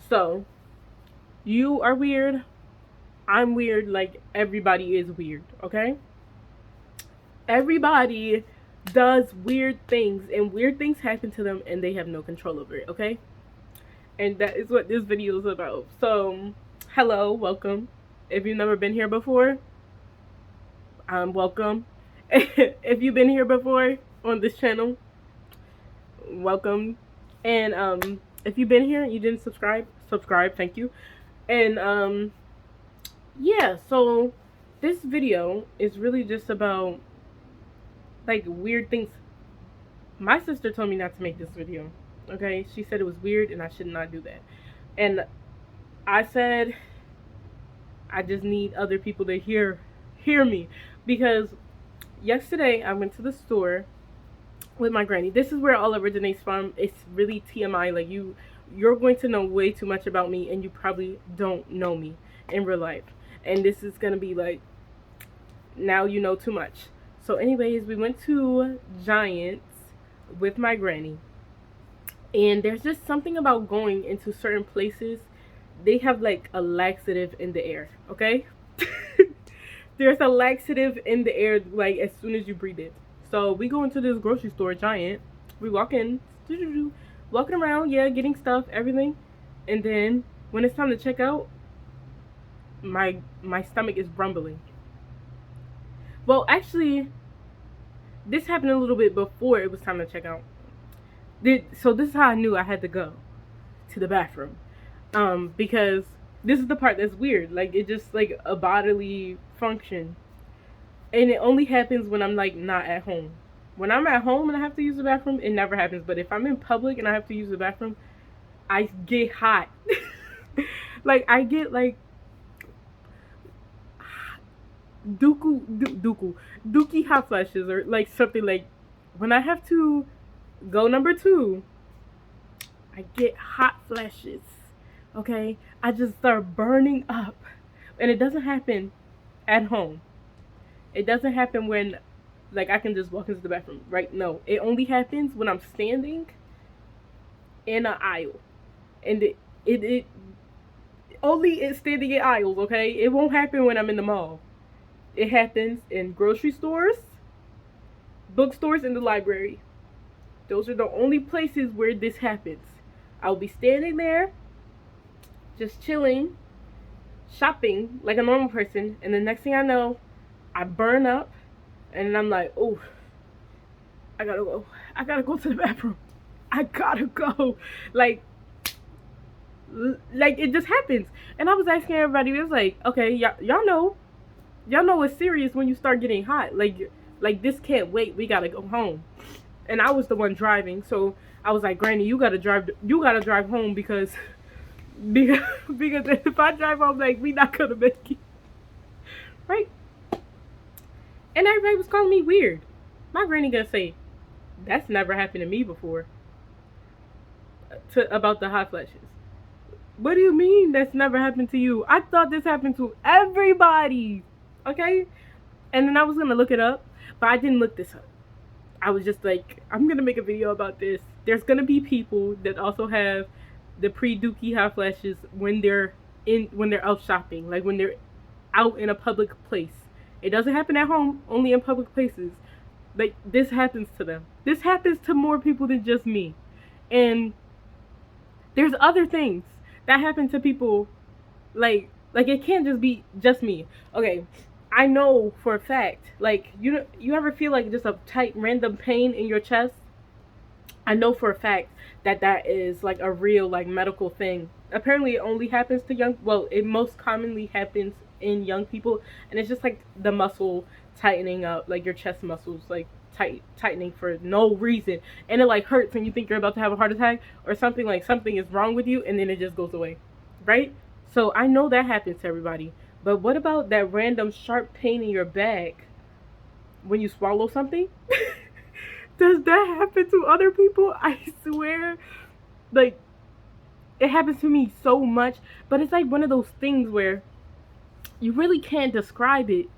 So, you are weird. I'm weird. Like, everybody is weird, okay? Everybody does weird things, and weird things happen to them, and they have no control over it, okay? And that is what this video is about. So, hello, welcome. If you've never been here before, welcome. If you've been here before on this channel, welcome. And if you've been here and you didn't subscribe, thank you. And yeah, so this video is really just about like weird things. My sister told me not to make this video. Okay, she said it was weird and I should not do that. And I said I just need other people to hear me, because yesterday I went to the store with my granny. This is where it all originates from. It's really TMI. Like, you're going to know way too much about me, and you probably don't know me in real life. And this is gonna be like, now you know too much. So anyways, we went to Giants with my granny, and there's just something about going into certain places. They have like a laxative in the air, okay? There's a laxative in the air, like, as soon as you breathe it. So we go into this grocery store, Giant. We walk in, walking around, yeah, getting stuff, everything. And then when it's time to check out, my stomach is rumbling. Well, actually, this happened a little bit before it was time to check out. So this is how I knew I had to go to the bathroom. Because this is the part that's weird. Like, it just like a bodily function. And it only happens when I'm like not at home. When I'm at home and I have to use the bathroom, it never happens. But if I'm in public and I have to use the bathroom, I get hot. Like, I get like dookie hot flashes, or like something. Like, when I have to go number two, I get hot flashes. Okay, I just start burning up, and it doesn't happen at home. It doesn't happen when, like, I can just walk into the bathroom, right? No, it only happens when I'm standing in an aisle, and it only is standing in aisles. Okay, it won't happen when I'm in the mall. It happens in grocery stores, bookstores, and the library. Those are the only places where this happens. I'll be standing there, just chilling, shopping like a normal person, and the next thing I know, I burn up, and I'm like, oh, I gotta go. I gotta go to the bathroom. I gotta go. Like it just happens. And I was asking everybody, it was like, okay, y'all know it's serious when you start getting hot. Like this can't wait. We gotta go home. And I was the one driving, so I was like, Granny, you gotta drive home, because because if I drive home, like, we not gonna make it, right? And everybody was calling me weird. My granny gonna say, that's never happened to me before. About the hot flashes. What do you mean that's never happened to you? I thought this happened to everybody. Okay? And then I was gonna look it up, but I didn't look this up. I was just like, I'm gonna make a video about this. There's gonna be people that also have the pre-dookie hot flashes when they're out shopping, like when they're out in a public place. It doesn't happen at home, only in public places. Like, this happens to them. This happens to more people than just me. And there's other things that happen to people. Like it can't just be just me. Okay, I know for a fact, like, you ever feel like just a tight random pain in your chest? I know for a fact that is like a real, like, medical thing. Apparently it only happens to it most commonly happens in young people, and it's just like the muscle tightening up, like your chest muscles, like tightening for no reason, and it like hurts, and you think you're about to have a heart attack or something, like something is wrong with you, and then it just goes away, right? So I know that happens to everybody. But what about that random sharp pain in your back when you swallow something? Does that happen to other people? I swear, like, it happens to me so much. But it's like one of those things where you really can't describe it.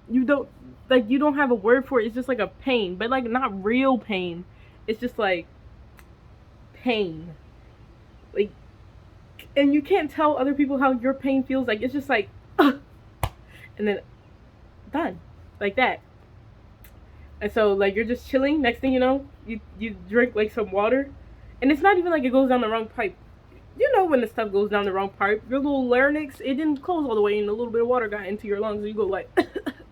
You don't have a word for it. It's just like a pain, but like not real pain. It's just like pain. Like, And you can't tell other people how your pain feels. Like, it's just like, and then done, like that. And so, like, you're just chilling. Next thing you know, you drink like some water, and it's not even like it goes down the wrong pipe. You know when the stuff goes down the wrong pipe, your little larynx, it didn't close all the way, and a little bit of water got into your lungs, and you go like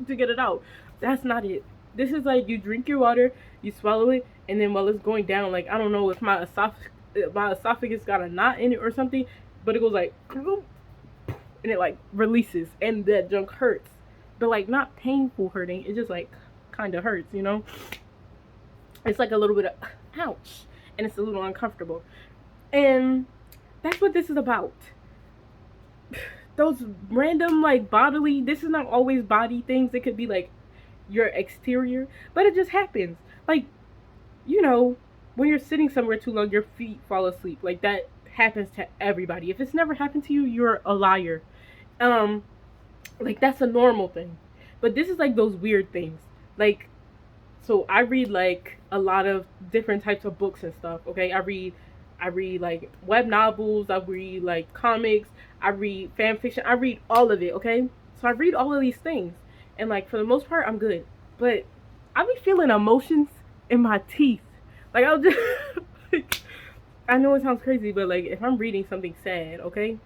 to get it out. That's not it. This is like you drink your water, you swallow it, and then while it's going down, like I don't know if my esophagus got a knot in it or something, but it goes like, and it like releases, and that junk hurts, but like not painful hurting. It just like kind of hurts, you know. It's like a little bit of ouch, and it's a little uncomfortable, and that's what this is about. Those random like bodily, this is not always body things. It could be like your exterior, but it just happens. Like, you know, when you're sitting somewhere too long, your feet fall asleep. Like that happens to everybody. If it's never happened to you, you're a liar. Like that's a normal thing. But this is like those weird things. Like, so I read like a lot of different types of books and stuff. Okay, I read like web novels, I read like comics, I read fan fiction, I read all of it, okay? So I read all of these things. And like for the most part I'm good. But I be feeling emotions in my teeth. Like I'll just like, I know it sounds crazy, but like if I'm reading something sad, okay?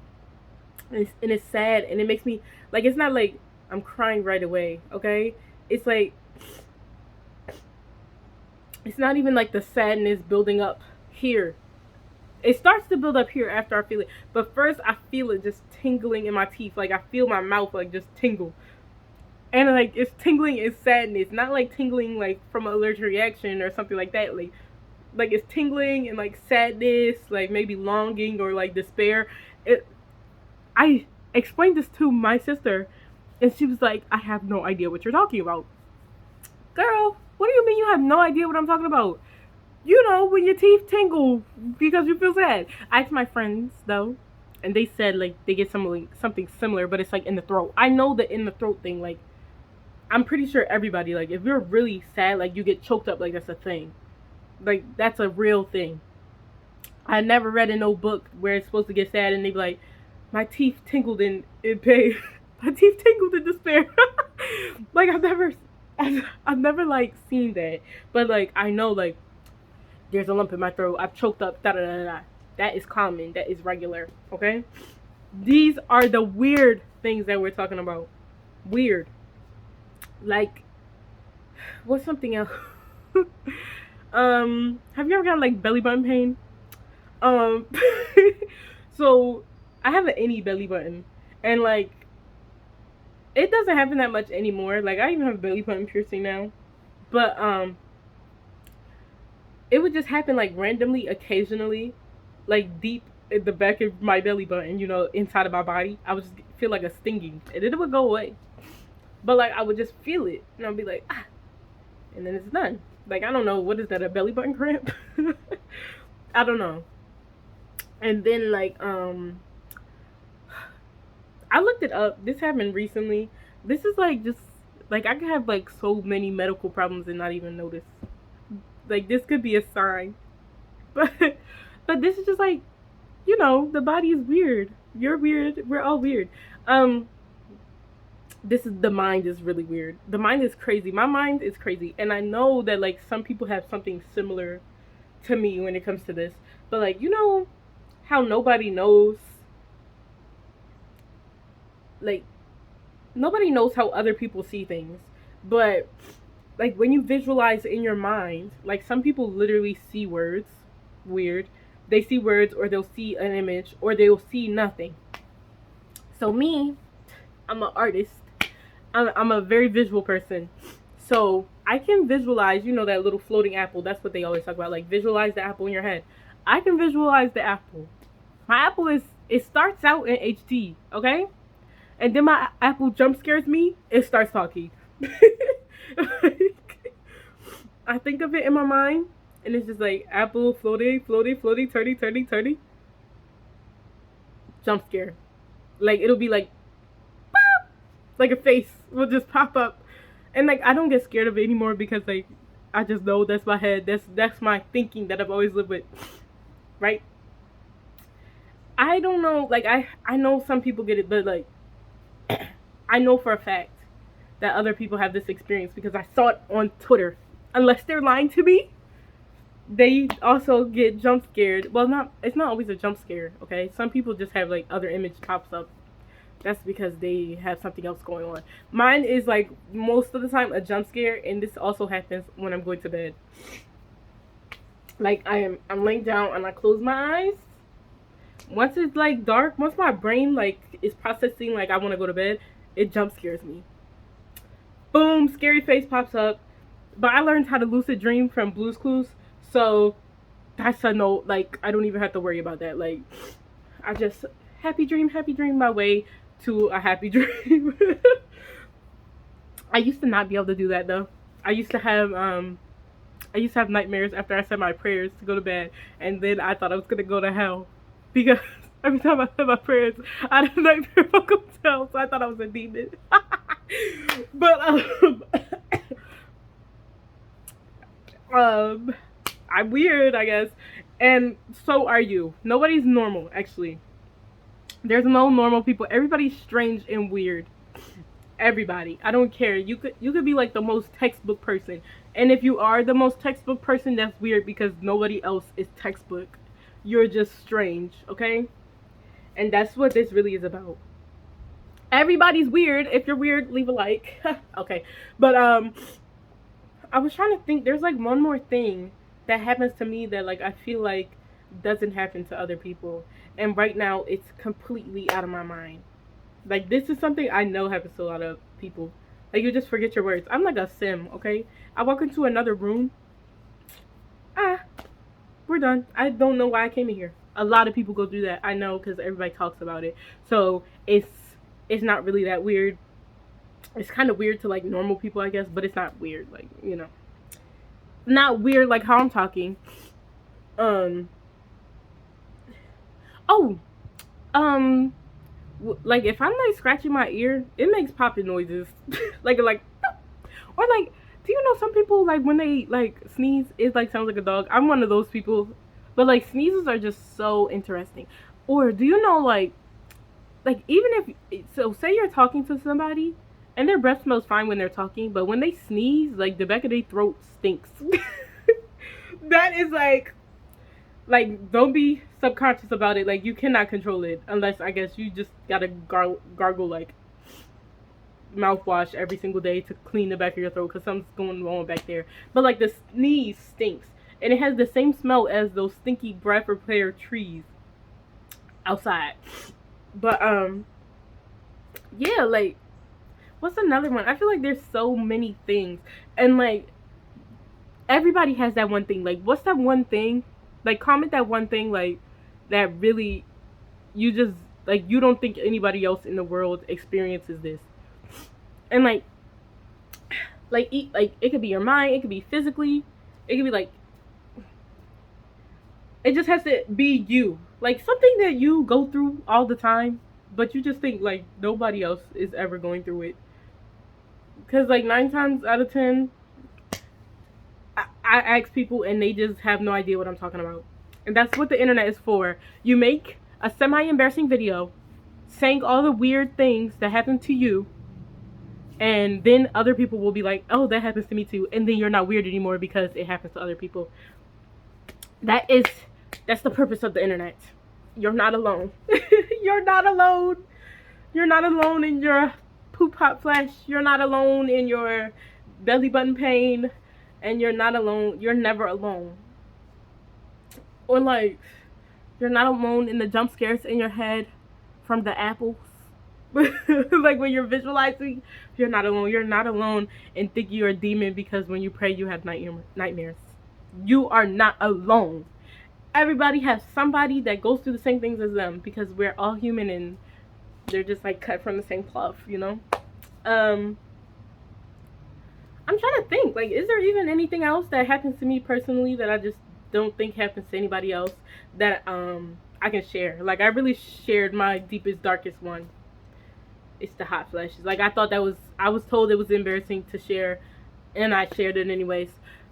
And it's sad and it makes me like, it's not like I'm crying right away, okay? It's like, it's not even like the sadness building up here. It starts to build up here after I feel it. But first I feel it just tingling in my teeth. Like I feel my mouth like just tingle. And like it's tingling in sadness. Not like tingling like from an allergic reaction or something like that. Like it's tingling and like sadness, like maybe longing or like despair. I explained this to my sister and she was like, I have no idea what you're talking about. Girl, what do you mean you have no idea what I'm talking about? You know, when your teeth tingle because you feel sad. I asked my friends though, and they said like they get something similar, but it's like in the throat. I know the in the throat thing. Like I'm pretty sure everybody, like if you're really sad, like you get choked up. Like that's a thing. Like that's a real thing. I never read in no book where it's supposed to get sad and they be like, my teeth tingled in pain. My teeth tingled in despair. Like I've never like seen that, but like I know like there's a lump in my throat, I've choked up, da da da da. That is common, that is regular, okay? These are the weird things that we're talking about. Weird. Like, what's something else? Have you ever gotten like belly button pain? Um, so I have an any belly button, and like, it doesn't happen that much anymore. Like, I even have a belly button piercing now, but it would just happen like randomly, occasionally, like deep in the back of my belly button, you know, inside of my body. I would just feel like a stinging, and then it would go away. But like I would just feel it, and I'd be like, ah, and then it's done. Like I don't know, what is that? A belly button cramp? I don't know. And then like I looked it up. This happened recently. This is like just like I could have like so many medical problems and not even notice. Like this could be a sign. But this is just like, you know, the body is weird. You're weird. We're all weird. This is, the mind is really weird. The mind is crazy. My mind is crazy. And I know that like some people have something similar to me when it comes to this. But like, you know how nobody knows, like nobody knows how other people see things. But like when you visualize in your mind, like some people literally see words. Weird. They see words, or they'll see an image, or they'll see nothing. So me, I'm an artist. I'm a very visual person. So I can visualize, you know, that little floating apple. That's what they always talk about. Like visualize the apple in your head. I can visualize the apple. My apple is, it starts out in HD, okay? And then my apple jump scares me. It starts talking. I think of it in my mind, and it's just like apple floating, floating, floating, turning, turning, turning. Jump scare. Like it'll be like, pop! Like a face will just pop up, and like I don't get scared of it anymore because like I just know that's my head. That's my thinking that I've always lived with, right? I don't know, like I know some people get it, but like I know for a fact that other people have this experience because I saw it on Twitter. Unless they're lying to me, they also get jump scared. Well, not it's not always a jump scare, okay? Some people just have like other image pops up. That's because they have something else going on. Mine is like most of the time a jump scare, and this also happens when I'm going to bed. Like I'm laying down and I close my eyes. Once it's like dark, once my brain like is processing like I want to go to bed, it jump scares me. Boom, scary face pops up. But I learned how to lucid dream from Blue's Clues, so that's a no. Like I don't even have to worry about that. Like I just happy dream my way to a happy dream. I used to not be able to do that though. I used to have nightmares after I said my prayers to go to bed, and then I thought I was gonna go to hell because every time I said my prayers, I had a nightmare about going to hell, so I thought I was a demon. But I'm weird, I guess, and so are you. Nobody's normal, actually. There's no normal people. Everybody's strange and weird. Everybody. I don't care. You could be like the most textbook person. And if you are the most textbook person, that's weird because nobody else is textbook. You're just strange, okay? And that's what this really is about. Everybody's weird. If you're weird, leave a like. Okay. But I was trying to think, there's like one more thing that happens to me that like I feel like doesn't happen to other people. And right now it's completely out of my mind. Like this is something I know happens to a lot of people. Like you just forget your words. I'm like a sim, okay? I walk into another room. We're done. I don't know why I came in here. A lot of people go through that. I know because everybody talks about it. So it's not really that weird. It's kind of weird to like normal people, I guess, but it's not weird. Like, you know, not weird like how I'm talking. Oh, like if I'm like scratching my ear, it makes popping noises. like, or like, do you know some people like when they like sneeze, it like sounds like a dog. I'm one of those people, but like sneezes are just so interesting. Or do you know like even if so, say you're talking to somebody and their breath smells fine when they're talking, but when they sneeze, like the back of their throat stinks. That is like don't be subconscious about it. Like you cannot control it unless I guess you just gotta gargle like mouthwash every single day to clean the back of your throat because something's going wrong back there. But like the sneeze stinks and it has the same smell as those stinky Bradford Pear trees outside. But yeah, like what's another one? I feel like there's so many things, and like everybody has that one thing. Like what's that one thing? Like comment that one thing like that really you just like you don't think anybody else in the world experiences this. And like it could be your mind, it could be physically, it could be like it just has to be you. Like something that you go through all the time, but you just think like nobody else is ever going through it. Because like 9 times out of 10, I ask people and they just have no idea what I'm talking about. And that's what the internet is for. You make a semi-embarrassing video saying all the weird things that happen to you, and then other people will be like, oh, that happens to me too. And then you're not weird anymore because it happens to other people. That's the purpose of the internet. You're not alone. You're not alone. You're not alone in your poop hot flash. You're not alone in your belly button pain. And you're not alone. You're never alone. Or like, you're not alone in the jump scares in your head from the apples. Like when you're visualizing, you're not alone. You're not alone in thinking you're a demon because when you pray you have nightmares. You are not alone. Everybody has somebody that goes through the same things as them because we're all human and they're just like cut from the same cloth, you know? I'm trying to think, like, is there even anything else that happens to me personally that I just don't think happens to anybody else that I can share? Like, I really shared my deepest, darkest one. It's the hot flashes. Like, I was told it was embarrassing to share, and I shared it anyways.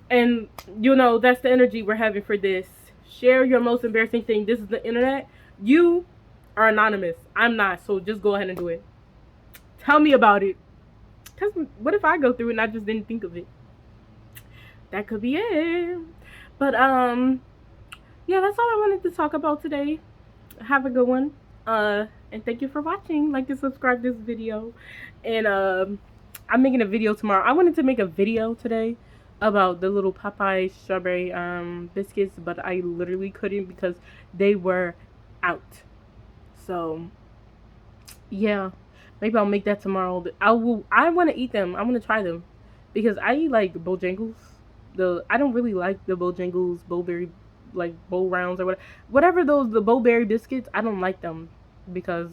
And, you know, that's the energy we're having for this. Share your most embarrassing thing. This is the internet. You are anonymous. I'm not, so just go ahead and do it. Tell me about it. Cause what if I go through it and I just didn't think of it? That could be it. But yeah, that's all I wanted to talk about today. Have a good one. And thank you for watching. Like and subscribe this video. And I'm making a video tomorrow. I wanted to make a video today about the little Popeye strawberry biscuits, but I literally couldn't because they were out. So yeah, maybe I'll make that tomorrow. I want to eat them. I want to try them because I eat like Bojangles. I don't really like the Bojangles Bowberry, like Bow Rounds or whatever the Bowberry biscuits. I don't like them because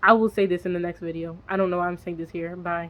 I will say this in the next video. I don't know why I'm saying this here. Bye.